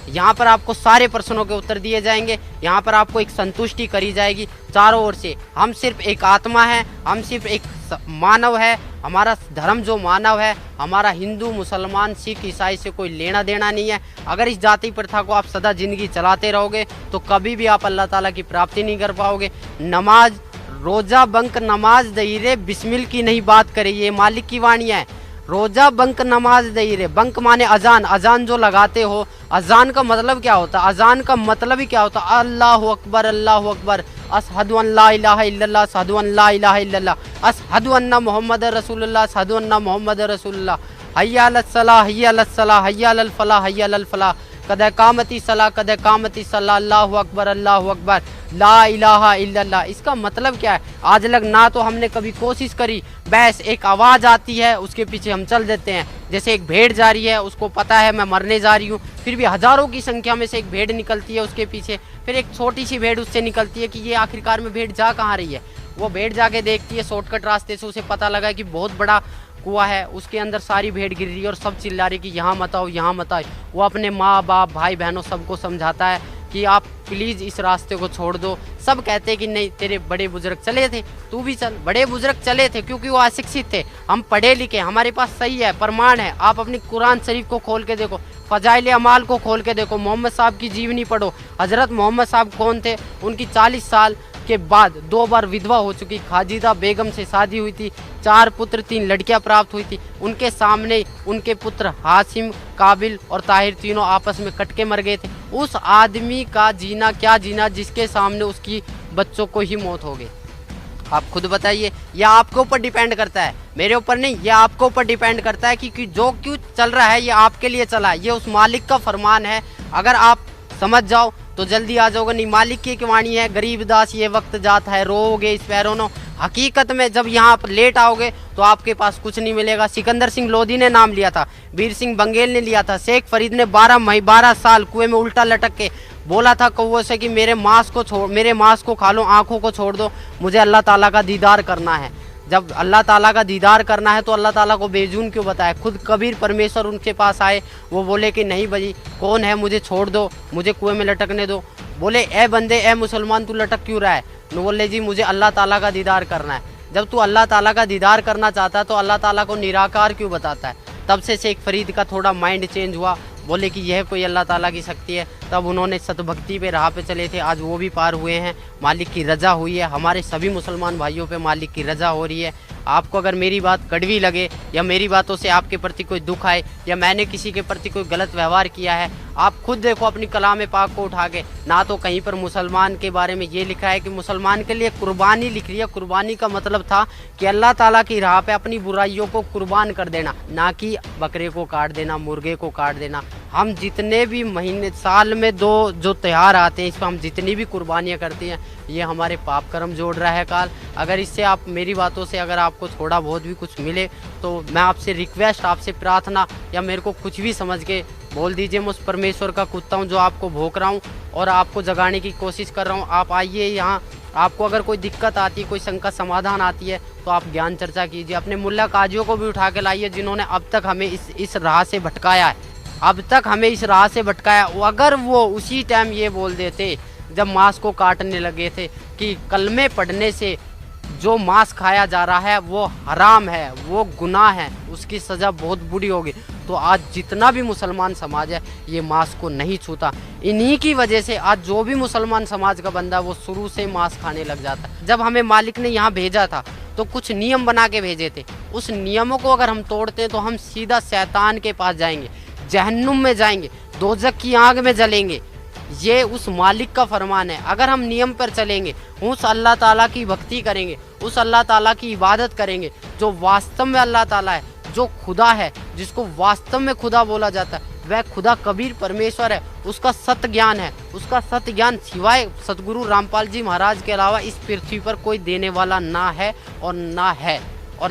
S1: यहाँ पर आपको सारे प्रश्नों के उत्तर दिए जाएंगे। यहाँ पर आपको एक संतुष्टि करी जाएगी चारों ओर से। हम सिर्फ एक आत्मा है, हम सिर्फ एक मानव है। हमारा धर्म जो मानव है, हमारा हिंदू, मुसलमान, सिख, ईसाई से कोई लेना देना नहीं है। अगर इस जाति प्रथा को आप सदा जिंदगी चलाते रहोगे तो कभी भी आप अल्लाह ताला की प्राप्ति नहीं कर पाओगे। नमाज, रोजा बंक नमाज दहीरे बिस्मिल की नहीं बात करे, ये मालिक की वाणियाँ है। रोजा बंक नमाज दहीरे, बंक माने अजान, अजान जो लगाते हो, अजान का मतलब क्या होता है? अजान का मतलब ही क्या होता है? अल्लाहु अकबर, अल्लाहु अकबर, अशहदु अन ला इलाहा इल्लल्लाह, अशहदु अन ला इलाहा इल्लल्लाह, अशहदु अन्ना मोहम्मद रसूलुल्लाह, अशहदु अन्ना मोहम्मद रसूलुल्लाह, हय्या अलस सलाह, हय्या अलस सलाह, हय्या अलल फलाह, हय्या अलल फलाह, कद कामती सलाह, कद कामती सलाह, अल्लाहु अकबर, अल्लाहु अकबर, ला इलाहा इल्लल्लाह। इसका मतलब क्या है? आज लग ना तो हमने कभी कोशिश करी, बस एक आवाज़ आती है उसके पीछे हम चल देते हैं। जैसे एक भेड़ जा रही है, उसको पता है मैं मरने जा रही हूँ, फिर भी हज़ारों की संख्या में से एक भेड़ निकलती है उसके पीछे, फिर एक छोटी सी भेड़ उससे निकलती है कि ये आखिरकार में भेड़ जा कहाँ रही है। वो भेड़ जाके देखती है शॉर्टकट रास्ते से, उसे पता लगा कि बहुत बड़ा कुआं है, उसके अंदर सारी भेड़ गिर रही है और सब चिल्ला रही कि यहाँ मत आओ, यहाँ मत आओ। वो अपने माँ बाप, भाई बहनों सबको समझाता है कि आप प्लीज़ इस रास्ते को छोड़ दो। सब कहते हैं कि नहीं, तेरे बड़े बुजुर्ग चले थे, तू भी चल। बड़े बुजुर्ग चले थे क्योंकि वो अशिक्षित थे, हम पढ़े लिखे, हमारे पास सही है, प्रमाण है। आप अपनी कुरान शरीफ को खोल के देखो, फ़ज़ाइल अमाल को खोल के देखो, मोहम्मद साहब की जीवनी पढ़ो। हज़रत मोहम्मद साहब कौन थे? उनकी 40 साल के बाद 2 बार विधवा हो चुकी खाजिदा बेगम से शादी हुई थी, 4 पुत्र 3 लड़कियां प्राप्त हुई थी। उनके सामने उनके पुत्र हाशिम, काबिल और ताहिर तीनों आपस में कट के मर गए थे। उस आदमी का जीना क्या जीना जिसके सामने उसकी बच्चों को ही मौत हो गई। आप खुद बताइए। यह आपके ऊपर डिपेंड करता है, मेरे ऊपर नहीं। यह आपके ऊपर डिपेंड करता है कि जो क्यों चल रहा है ये आपके लिए चला है, ये उस मालिक का फरमान है। अगर आप समझ जाओ तो जल्दी आ जाओगे। नहीं, मालिक की वाणी है, गरीब दास ये वक्त जाता है, रोओगे इस पैरों नो। हकीकत में जब यहाँ पर लेट आओगे तो आपके पास कुछ नहीं मिलेगा। सिकंदर सिंह लोधी ने नाम लिया था, वीर सिंह बंगेल ने लिया था, शेख फरीद ने 12 साल कुएं में उल्टा लटक के बोला था कौवों से कि मेरे मांस को खा लो, आंखों को छोड़ दो, मुझे अल्लाह ताला का दीदार करना है। जब अल्लाह ताला का दीदार करना है तो अल्लाह ताला को बेजून क्यों बताए? खुद कबीर परमेश्वर उनके पास आए, वो बोले कि नहीं भाई कौन है, मुझे छोड़ दो, मुझे कुएं में लटकने दो। बोले ए बंदे, ए मुसलमान, तू लटक क्यों रहा है? न बोले जी मुझे अल्लाह ताला का दीदार करना है। जब तू अल्लाह ताला का दीदार करना चाहता है तो अल्लाह ताला को निराकार क्यों बताता है? तब से शेख फरीद का थोड़ा माइंड चेंज हुआ, बोले कि यह कोई अल्लाह ताला की शक्ति है। तब उन्होंने सतभक्ति पे राह पे चले थे, आज वो भी पार हुए हैं। मालिक की रज़ा हुई है, हमारे सभी मुसलमान भाइयों पे मालिक की रज़ा हो रही है। आपको अगर मेरी बात कड़वी लगे या मेरी बातों से आपके प्रति कोई दुख आए या मैंने किसी के प्रति कोई गलत व्यवहार किया है, आप खुद देखो अपनी कलाम पाक को उठा के, ना तो कहीं पर मुसलमान के बारे में ये लिखा है कि मुसलमान के लिए कुर्बानी लिख रही है। कुर्बानी का मतलब था कि अल्लाह ताला की राह पे अपनी बुराइयों को कुर्बान कर देना, ना कि बकरे को काट देना, मुर्गे को काट देना। हम जितने भी महीने साल में दो जो त्यौहार आते हैं, इस पर हम जितनी भी कुर्बानियाँ करते हैं, ये हमारे पाप कर्म जोड़ रहा है काल। अगर इससे आप मेरी बातों से अगर आपको थोड़ा बहुत भी कुछ मिले तो मैं आपसे रिक्वेस्ट, आपसे प्रार्थना या मेरे को कुछ भी समझ के बोल दीजिए। मैं उस परमेश्वर का कुत्ता हूँ जो आपको भोंक रहा हूँ और आपको जगाने की कोशिश कर रहा हूँ। आप आइए यहाँ, आपको अगर कोई दिक्कत आती है, कोई शंका समाधान आती है तो आप ज्ञान चर्चा कीजिए। अपने मुल्ला काजियों को भी उठा के लाइए जिन्होंने अब तक हमें इस राह से भटकाया है, अब तक हमें इस राह से भटकाया। अगर वो उसी टाइम ये बोल देते जब मांस को काटने लगे थे कि कलमे पढ़ने से जो मांस खाया जा रहा है वो हराम है, वो गुनाह है, उसकी सज़ा बहुत बुरी होगी, तो आज जितना भी मुसलमान समाज है ये मांस को नहीं छूता। इन्हीं की वजह से आज जो भी मुसलमान समाज का बंदा वो शुरू से मांस खाने लग जाता है। जब हमें मालिक ने यहाँ भेजा था तो कुछ नियम बना के भेजे थे, उस नियमों को अगर हम तोड़ते हैं तो हम सीधा शैतान के पास जाएंगे, जहन्नुम में जाएंगे, दोजख की आग में जलेंगे। ये उस मालिक का फरमान है। अगर हम नियम पर चलेंगे, उस अल्लाह ताला की भक्ति करेंगे, उस अल्लाह ताला की इबादत करेंगे जो वास्तव में अल्लाह ताला है, जो खुदा है, जिसको वास्तव में खुदा बोला जाता है, वह खुदा कबीर परमेश्वर है, उसका सत्य ज्ञान है। उसका सत्य ज्ञान सिवाय सतगुरु रामपाल जी महाराज के अलावा इस पृथ्वी पर कोई देने वाला ना है और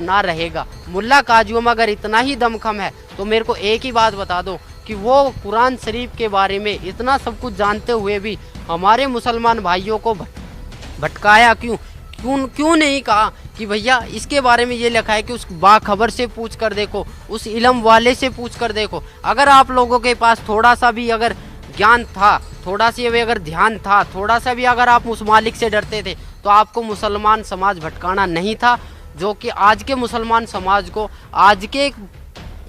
S1: ना रहेगा। मुल्ला काजियों में अगर इतना ही दमखम है तो मेरे को एक ही बात बता दो कि वो कुरान शरीफ के बारे में इतना सब कुछ जानते हुए भी हमारे मुसलमान भाइयों को भटकाया क्यों नहीं कहा कि भैया इसके बारे में ये लिखा है कि उस बाखबर से पूछ कर देखो, उस इल्म वाले से पूछ कर देखो। अगर आप लोगों के पास थोड़ा सा भी अगर ज्ञान था, थोड़ा सा भी अगर ध्यान था, थोड़ा सा भी अगर आप उस मालिक से डरते थे तो आपको मुसलमान समाज भटकाना नहीं था, जो कि आज के मुसलमान समाज को, आज के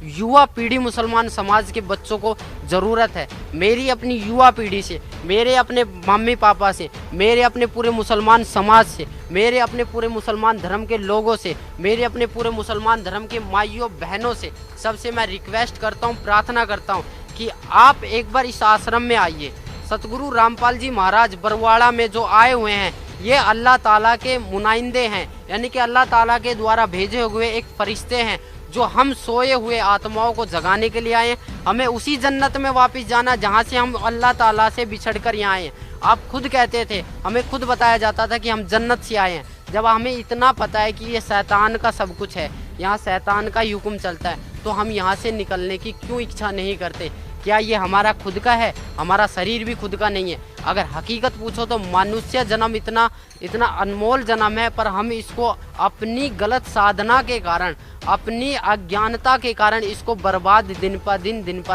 S1: युवा पीढ़ी मुसलमान समाज के बच्चों को ज़रूरत है। मेरी अपनी युवा पीढ़ी से, मेरे अपने मम्मी पापा से, मेरे अपने पूरे मुसलमान समाज से, मेरे अपने पूरे मुसलमान धर्म के लोगों से, मेरे अपने पूरे मुसलमान धर्म के माइयों बहनों से, सबसे मैं रिक्वेस्ट करता हूँ, प्रार्थना करता हूँ कि आप एक बार इस आश्रम में आइए। सतगुरु रामपाल जी महाराज बरवाड़ा में जो आए हुए हैं ये अल्लाह ताला के मुनाइंदे हैं, यानी कि अल्लाह ताला के द्वारा भेजे हुए एक फरिश्ते हैं जो हम सोए हुए आत्माओं को जगाने के लिए आए हैं। हमें उसी जन्नत में वापस जाना जहाँ से हम अल्लाह ताला से बिछड़कर यहाँ आए हैं। आप खुद कहते थे, हमें खुद बताया जाता था कि हम जन्नत से आए हैं। जब हमें इतना पता है कि ये शैतान का सब कुछ है, यहाँ शैतान का ही हुक्म चलता है, तो हम यहाँ से निकलने की क्यों इच्छा नहीं करते? क्या ये हमारा खुद का है? हमारा शरीर भी खुद का नहीं है। अगर हकीकत पूछो तो मनुष्य जन्म इतना अनमोल जन्म है, पर हम इसको अपनी गलत साधना के कारण, अपनी अज्ञानता के कारण इसको बर्बाद दिन पा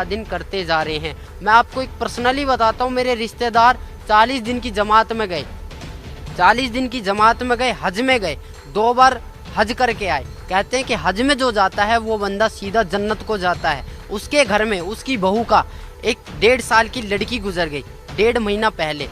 S1: दिन करते जा रहे हैं। मैं आपको एक पर्सनली बताता हूँ, मेरे रिश्तेदार 40 दिन की जमात में गए, 40 दिन की जमात में गए, हज में गए, 2 बार हज करके आए। कहते हैं कि हज में जो जाता है वो बंदा सीधा जन्नत को जाता है। उसके घर में उसकी बहू का एक 1.5 साल की लड़की गुजर गई, 1.5 महीना पहले।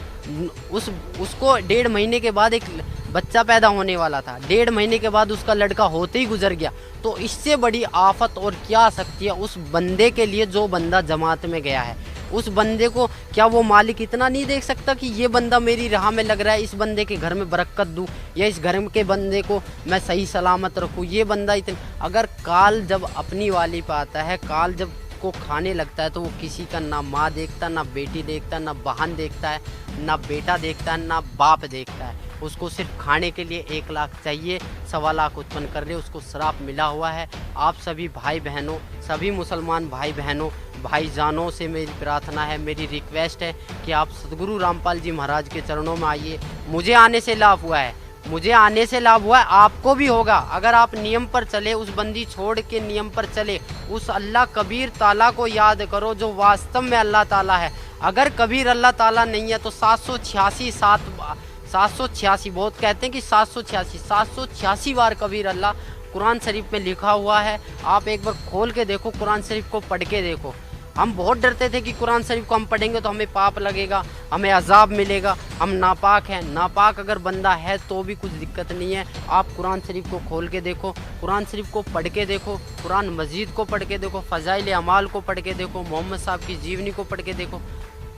S1: उसको 1.5 महीने के बाद एक बच्चा पैदा होने वाला था, 1.5 महीने के बाद उसका लड़का होते ही गुजर गया। तो इससे बड़ी आफत और क्या आ सकती है उस बंदे के लिए जो बंदा जमात में गया है? उस बंदे को क्या वो मालिक इतना नहीं देख सकता कि ये बंदा मेरी राह में लग रहा है, इस बंदे के घर में बरकत दूँ या इस घर के बंदे को मैं सही सलामत रखूँ? ये बंदा अगर काल जब अपनी वाली पे आता है, काल जब को खाने लगता है तो वो किसी का ना माँ देखता, ना बेटी देखता, ना बहन देखता है, ना बेटा देखता है, ना बाप देखता है। उसको सिर्फ खाने के लिए 1 लाख चाहिए, 1.25 लाख उत्पन्न कर ले, उसको श्राप मिला हुआ है। आप सभी भाई बहनों, सभी मुसलमान भाई बहनों, भाईजानों से मेरी प्रार्थना है, मेरी रिक्वेस्ट है कि आप सतगुरु रामपाल जी महाराज के चरणों में आइए। मुझे आने से लाभ हुआ है, मुझे आने से लाभ हुआ है, आपको भी होगा अगर आप नियम पर चले, उस बंदी छोड़ के नियम पर चले, उस अल्लाह कबीर ताला को याद करो जो वास्तव में अल्लाह ताला है। अगर कबीर अल्लाह ताला नहीं है तो 786 बहुत कहते हैं कि 786 बार कबीर अल्लाह कुरान शरीफ में लिखा हुआ है। आप एक बार खोल के देखो, कुरान शरीफ को पढ़ के देखो। हम बहुत डरते थे कि कुरान शरीफ को हम पढ़ेंगे तो हमें पाप लगेगा, हमें अजाब मिलेगा, हम नापाक हैं। नापाक अगर बंदा है तो भी कुछ दिक्कत नहीं है। आप कुरान शरीफ को खोल के देखो, कुरान शरीफ को पढ़ के देखो, कुरान मजीद को पढ़ के देखो, फ़ज़ाइल अमाल को पढ़ के देखो, मोहम्मद साहब की जीवनी को पढ़ के देखो,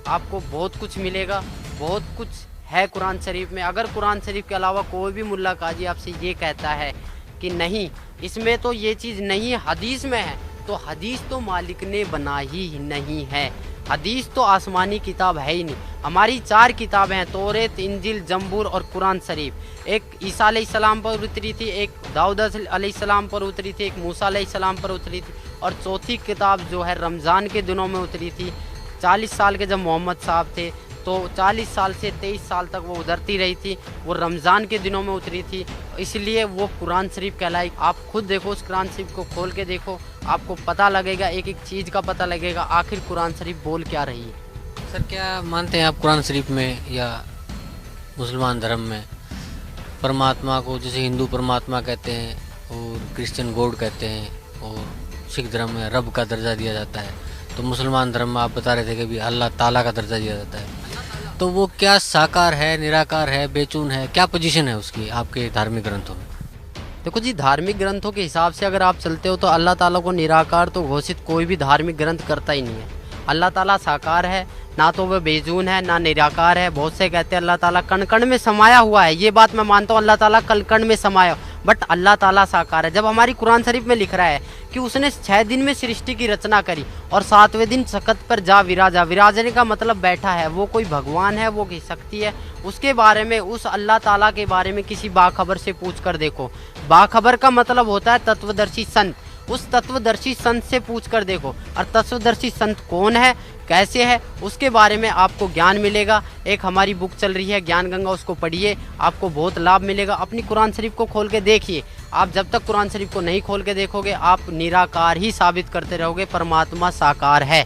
S1: आपको बहुत कुछ मिलेगा। बहुत कुछ है कुरान शरीफ में। अगर कुरान शरीफ के अलावा कोई भी मुल्ला काजी आपसे ये कहता है कि नहीं इसमें तो ये चीज़ नहीं है, हदीस में है, तो हदीस तो मालिक ने बनाई ही नहीं है। हदीस तो आसमानी किताब है ही नहीं। हमारी 4 किताबें हैं, तौरेत, इंजिल, जंबूर और कुरान शरीफ। एक ईसा अलैहिस्सलाम पर उतरी थी, एक दाऊद अलैहिस्सलाम पर उतरी थी, एक मूसा अलैहिस्सलाम पर उतरी थी, और चौथी किताब जो है रमज़ान के दिनों में उतरी थी। 40 साल के जब मोहम्मद साहब थे तो 40 साल से 23 साल तक वो उतरती रही थी, वो रमज़ान के दिनों में उतरी थी, इसलिए वो कुरान शरीफ कहलाई। आप खुद देखो, उस कुरान शरीफ को खोल के देखो, आपको पता लगेगा, एक एक चीज़ का पता लगेगा आखिर कुरान शरीफ बोल क्या रही है।
S2: सर क्या मानते हैं आप कुरान शरीफ में या मुसलमान धर्म में परमात्मा को, जैसे हिंदू परमात्मा कहते हैं और क्रिश्चियन गॉड कहते हैं, और सिख धर्म में रब का दर्जा दिया जाता है, तो मुसलमान धर्म में आप बता रहे थे कि भी अल्लाह ताला का दर्जा दिया जाता है, तो वो क्या साकार है, निराकार है, बेचून है, क्या पोजीशन है उसकी आपके धार्मिक ग्रंथों में?
S1: देखो जी, धार्मिक ग्रंथों के हिसाब से अगर आप चलते हो तो अल्लाह ताला को निराकार तो घोषित कोई भी धार्मिक ग्रंथ करता ही नहीं है। अल्लाह ताला साकार है, ना तो वह बेजून है ना निराकार है। बहुत से कहते हैं अल्लाह ताला कण कण में समाया हुआ है, ये बात मैं मानता हूँ, अल्लाह ताला कण कण में समाया, बट अल्लाह ताला साकार है। जब हमारी कुरान शरीफ में लिख रहा है कि उसने 6 दिन में सृष्टि की रचना करी और 7वें दिन सखत पर जा विराजा, विराजने का मतलब बैठा है, वो कोई भगवान है, वो कोई शक्ति है, उसके बारे में, उस अल्लाह ताला के बारे में किसी बाखबर से पूछ कर देखो। बाखबर का मतलब होता है तत्वदर्शी संत, उस तत्वदर्शी संत से पूछ कर देखो, और तत्वदर्शी संत कौन है, कैसे है, उसके बारे में आपको ज्ञान मिलेगा। एक हमारी बुक चल रही है ज्ञान गंगा, उसको पढ़िए, आपको बहुत लाभ मिलेगा। अपनी कुरान शरीफ को खोल के देखिए, आप जब तक कुरान शरीफ को नहीं खोल के देखोगे आप निराकार ही साबित करते रहोगे। परमात्मा साकार है,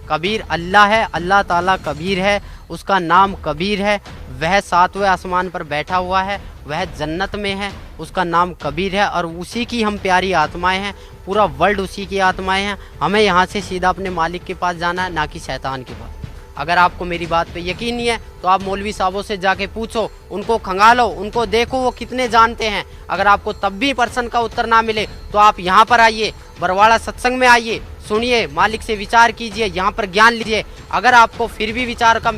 S1: कबीर अल्लाह है, अल्लाह ताला कबीर है, उसका नाम कबीर है, वह 7वें आसमान पर बैठा हुआ है, वह जन्नत में है, उसका नाम कबीर है, और उसी की हम प्यारी आत्माएं हैं, पूरा वर्ल्ड उसी की आत्माएं हैं। हमें यहाँ से सीधा अपने मालिक के पास जाना है, ना कि शैतान के पास। अगर आपको मेरी बात पे यकीन नहीं है तो आप मौलवी साहबों से जाके पूछो, उनको खंगालो, उनको देखो वो कितने जानते हैं। अगर आपको तब भी प्रश्न का उत्तर ना मिले तो आप यहाँ पर आइए, बरवाड़ा सत्संग में आइए, सुनिए, मालिक से विचार कीजिए, यहाँ पर ज्ञान लीजिए। अगर आपको फिर भी विचार का,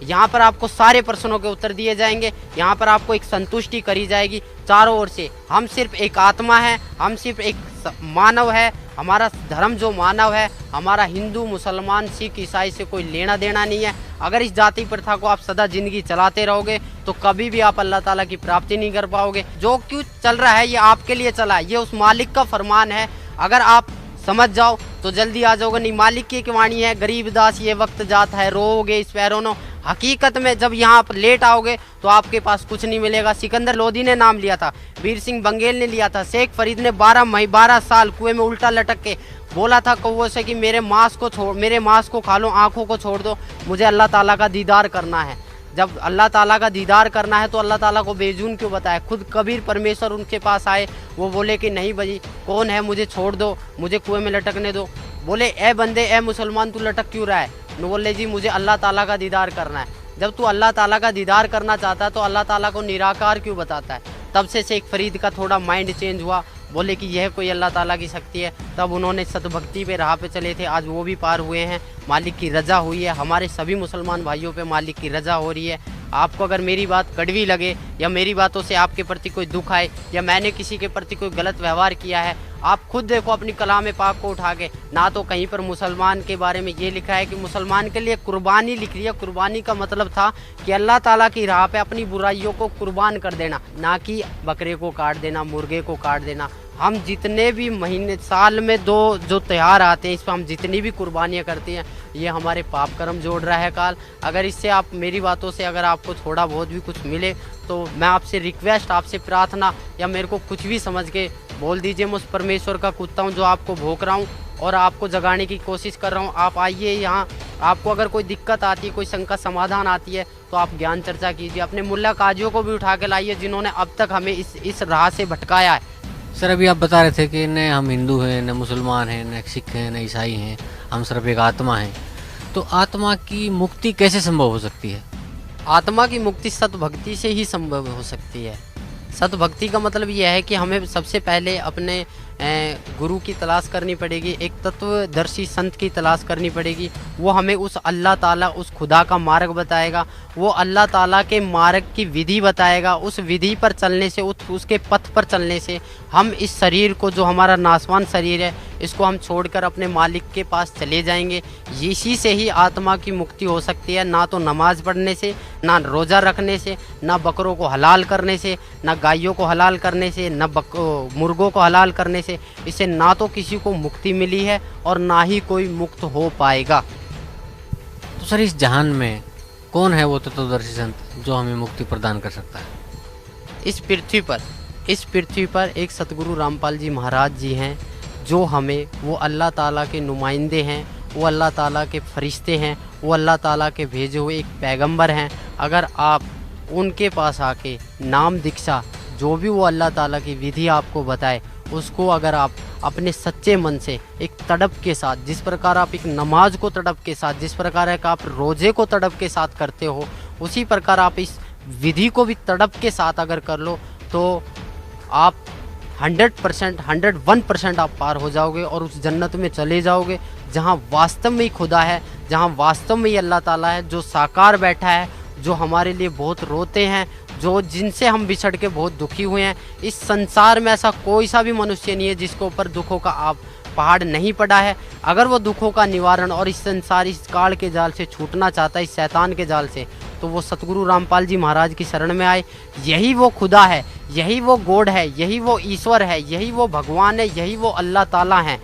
S1: यहाँ पर आपको सारे प्रश्नों के उत्तर दिए जाएंगे, यहाँ पर आपको एक संतुष्टि करी जाएगी चारों ओर से। हम सिर्फ एक आत्मा है, हम सिर्फ एक मानव है, हमारा धर्म जो मानव है, हमारा हिंदू, मुसलमान, सिख, ईसाई से कोई लेना देना नहीं है। अगर इस जाति प्रथा को आप सदा जिंदगी चलाते रहोगे तो कभी भी आप अल्लाह ताला की प्राप्ति नहीं कर पाओगे। जो क्यों चल रहा है ये आपके लिए चला है, ये उस मालिक का फरमान है। अगर आप समझ जाओ तो जल्दी आ जाओगे, नहीं मालिक की एक वाणी है, गरीब दास ये वक्त जाता है, रोओगे इस पैरों। हकीकत में जब यहाँ पर लेट आओगे तो आपके पास कुछ नहीं मिलेगा। सिकंदर लोधी ने नाम लिया था, वीर सिंह बंगेल ने लिया था, शेख फरीद ने 12 साल कुएं में उल्टा लटक के बोला था कौवे से कि मेरे मांस को खा लो, आंखों को छोड़ दो, मुझे अल्लाह ताला का दीदार करना है। जब अल्लाह ताला का दीदार करना है तो अल्लाह ताला को बेजून क्यों बताए? खुद कबीर परमेश्वर उनके पास आए, वो बोले कि नहीं भाई कौन है, मुझे छोड़ दो, मुझे कुएं में लटकने दो। बोले ए बंदे, ए मुसलमान, तू लटक क्यों रहा है? बोले जी मुझे अल्लाह ताला का दीदार करना है। जब तू अल्लाह ताला का दीदार करना चाहता है तो अल्लाह ताला को निराकार क्यों बताता है? तब से शेख फरीद का थोड़ा माइंड चेंज हुआ, बोले कि यह कोई अल्लाह ताला की शक्ति है। तब उन्होंने सतभक्ति पे राह पे चले थे, आज वो भी पार हुए हैं, मालिक की रजा हुई है। हमारे सभी मुसलमान भाइयों पे मालिक की रजा हो रही है। आपको अगर मेरी बात कड़वी लगे या मेरी बातों से आपके प्रति कोई दुख आए या मैंने किसी के प्रति कोई गलत व्यवहार किया है, आप खुद देखो अपनी कलाम पाक को उठा के, ना तो कहीं पर मुसलमान के बारे में ये लिखा है कि मुसलमान के लिए कुर्बानी लिख रही है। कुर्बानी का मतलब था कि अल्लाह ताला की राह पे अपनी बुराइयों को कुर्बान कर देना, ना कि बकरे को काट देना, मुर्गे को काट देना। हम जितने भी महीने साल में जो त्यौहार आते हैं, इस पर हम जितनी भी कुर्बानियाँ करते हैं, ये हमारे पाप कर्म जोड़ रहा है काल। अगर इससे आप मेरी बातों से अगर आपको थोड़ा बहुत भी कुछ मिले तो मैं आपसे रिक्वेस्ट, आपसे प्रार्थना, या मेरे को कुछ भी समझ के बोल दीजिए, मैं उस परमेश्वर का कुत्ता हूँ जो आपको भोंक रहा हूँ और आपको जगाने की कोशिश कर रहा हूँ। आप आइए यहाँ, आपको अगर कोई दिक्कत आती है, कोई शंका समाधान आती है तो आप ज्ञान चर्चा कीजिए। अपने मुल्ला काजियों को भी उठा के लाइए जिन्होंने अब तक हमें इस राह से भटकाया है।
S2: सर अभी आप बता रहे थे कि न हम हिंदू हैं, न मुसलमान हैं, न सिख हैं, न ईसाई हैं, हम सिर्फ एक आत्मा हैं। तो आत्मा की मुक्ति कैसे संभव हो सकती है?
S1: आत्मा की मुक्ति सतभक्ति से ही संभव हो सकती है। सतभक्ति का मतलब यह है कि हमें सबसे पहले अपने गुरु की तलाश करनी पड़ेगी, एक तत्वदर्शी संत की तलाश करनी पड़ेगी। वो हमें उस अल्लाह ताला, उस खुदा का मार्ग बताएगा, वो अल्लाह ताला के मार्ग की विधि बताएगा। उस विधि पर चलने से, उसके पथ पर चलने से हम इस शरीर को, जो हमारा नासवान शरीर है, इसको हम छोड़कर अपने मालिक के पास चले जाएंगे। इसी से ही आत्मा की मुक्ति हो सकती है, ना तो नमाज पढ़ने से, ना रोज़ा रखने से, ना बकरों को हलाल करने से, ना गायों को हलाल करने से, ना मुर्गों को हलाल करने से। इससे ना तो किसी को मुक्ति मिली है और ना ही कोई मुक्त हो पाएगा।
S2: तो सर, इस जहान में कौन है वो तत्वदर्शी संत जो हमें मुक्ति प्रदान कर सकता है?
S1: इस पृथ्वी पर एक सतगुरु रामपाल जी महाराज जी हैं, जो हमें, वो अल्लाह ताला के नुमाइंदे हैं, वो अल्लाह ताला के फरिश्ते हैं, वो अल्लाह ताला के भेजे हुए एक पैगंबर हैं। अगर आप उनके पास आके नाम दीक्षा, जो भी वो अल्लाह ताला की विधि आपको बताए, उसको अगर आप अपने सच्चे मन से एक तड़प के साथ, जिस प्रकार आप एक नमाज को तड़प के साथ, जिस प्रकार एक आप रोज़े को तड़प के साथ करते हो, उसी प्रकार आप इस विधि को भी तड़प के साथ अगर कर लो, तो आप 100%, 101% आप पार हो जाओगे और उस जन्नत में चले जाओगे, जहाँ वास्तव में ही खुदा है, जहाँ वास्तव में ही अल्लाह ताला है, जो साकार बैठा है, जो हमारे लिए बहुत रोते हैं, जो जिनसे हम बिछड़ के बहुत दुखी हुए हैं। इस संसार में ऐसा कोई सा भी मनुष्य नहीं है जिसके ऊपर दुखों का आप पहाड़ नहीं पड़ा है। अगर वो दुखों का निवारण और इस संसार, इस काल के जाल से छूटना चाहता है, इस शैतान के जाल से, तो वो सतगुरु रामपाल जी महाराज की शरण में आए। यही वो खुदा है, यही वो गॉड है, यही वो ईश्वर है, यही वो भगवान है, यही वो अल्लाह ताला हैं,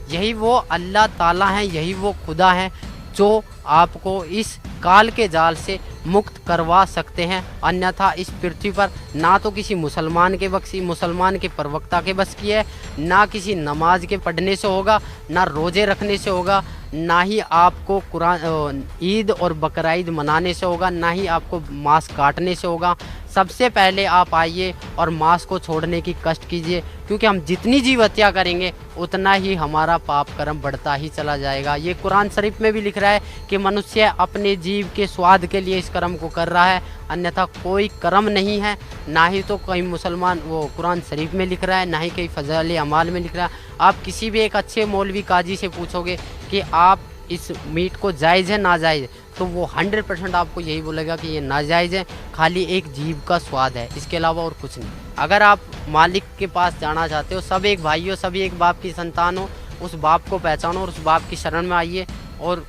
S1: यही वो अल्लाह ताला हैं, यही वो खुदा हैं, जो आपको इस काल के जाल से मुक्त करवा सकते हैं। अन्यथा इस पृथ्वी पर ना तो किसी मुसलमान के प्रवक्ता के बस की है, ना किसी नमाज के पढ़ने से होगा, ना रोज़े रखने से होगा, ना ही आपको कुरान, ईद और बकरीद मनाने से होगा, ना ही आपको मांस काटने से होगा। सबसे पहले आप आइए और मांस को छोड़ने की कष्ट कीजिए, क्योंकि हम जितनी जीव हत्या करेंगे उतना ही हमारा पाप कर्म बढ़ता ही चला जाएगा। ये कुरान शरीफ में भी लिख रहा है कि मनुष्य अपने जीव के स्वाद के लिए इस कर्म को कर रहा है, अन्यथा कोई कर्म नहीं है। ना ही तो कहीं मुसलमान वो कुरान शरीफ में लिख रहा है, ना ही कहीं फज़ाइल अमाल में लिख रहा है। आप किसी भी एक अच्छे मौलवी काजी से पूछोगे कि आप इस मीट को जायज़ है नाजायज़, तो वो 100% आपको यही बोलेगा कि ये नाजायज़ है, खाली एक जीव का स्वाद है, इसके अलावा और कुछ नहीं। अगर आप मालिक के पास जाना चाहते हो, सब एक भाई हो, सभी एक बाप की संतान हो, उस बाप को पहचानो और उस बाप की शरण में आइए। और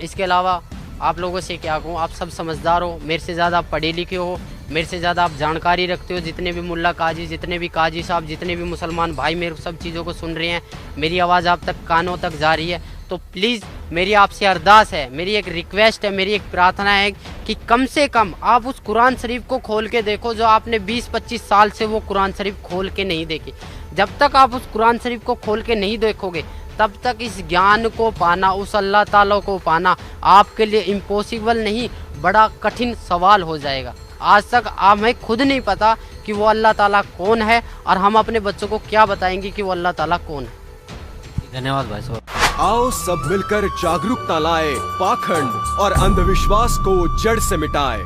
S1: इसके अलावा आप लोगों से क्या कहूँ, आप सब समझदार हो, मेरे से ज़्यादा आप पढ़े लिखे हो, मेरे से ज़्यादा आप जानकारी रखते हो। जितने भी मुल्ला काजी, जितने भी काजी साहब, जितने भी मुसलमान भाई मेरे सब चीज़ों को सुन रहे हैं, मेरी आवाज़ आप तक कानों तक जा रही है, तो प्लीज़ मेरी आपसे अरदास है, मेरी एक रिक्वेस्ट है, मेरी एक प्रार्थना है कि कम से कम आप उस कुरान शरीफ को खोल के देखो, जो आपने 20-25 साल से वो कुरान शरीफ खोल के नहीं देखी। जब तक आप उस कुरान शरीफ को खोल के नहीं देखोगे, तब तक इस ज्ञान को पाना, उस अल्लाह ताला को पाना आपके लिए इम्पॉसिबल नहीं, बड़ा कठिन सवाल हो जाएगा। आज तक हमें खुद नहीं पता कि वो अल्लाह ताला कौन है, और हम अपने बच्चों को क्या बताएंगे कि वो अल्लाह ताला कौन है।
S2: धन्यवाद भाई साहब।
S3: आओ सब मिलकर जागरूकता लाए, पाखंड और अंधविश्वास को जड़ से मिटाए।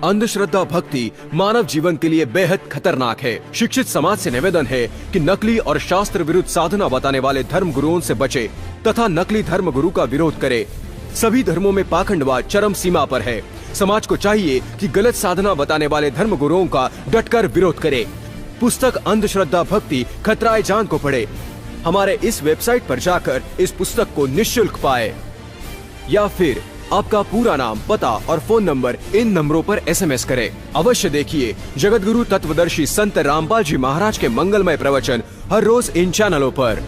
S3: अंधश्रद्धा भक्ति मानव जीवन के लिए बेहद खतरनाक है। शिक्षित समाज से निवेदन है कि नकली और शास्त्र विरुद्ध साधना बताने वाले धर्म गुरुओं से बचे तथा नकली धर्म गुरु का विरोध करे। सभी धर्मों में पाखंडवाद चरम सीमा पर है। समाज को चाहिए कि गलत साधना बताने वाले धर्म गुरुओं का डटकर विरोध करे। पुस्तक अंधश्रद्धा भक्ति खतराए जान को पढ़े। हमारे इस वेबसाइट पर जाकर इस पुस्तक को निःशुल्क पाए, या फिर आपका पूरा नाम, पता और फोन नंबर इन नंबरों पर SMS करें। अवश्य देखिए जगत गुरु तत्वदर्शी संत रामपाल जी महाराज के मंगलमय प्रवचन हर रोज इन चैनलों पर।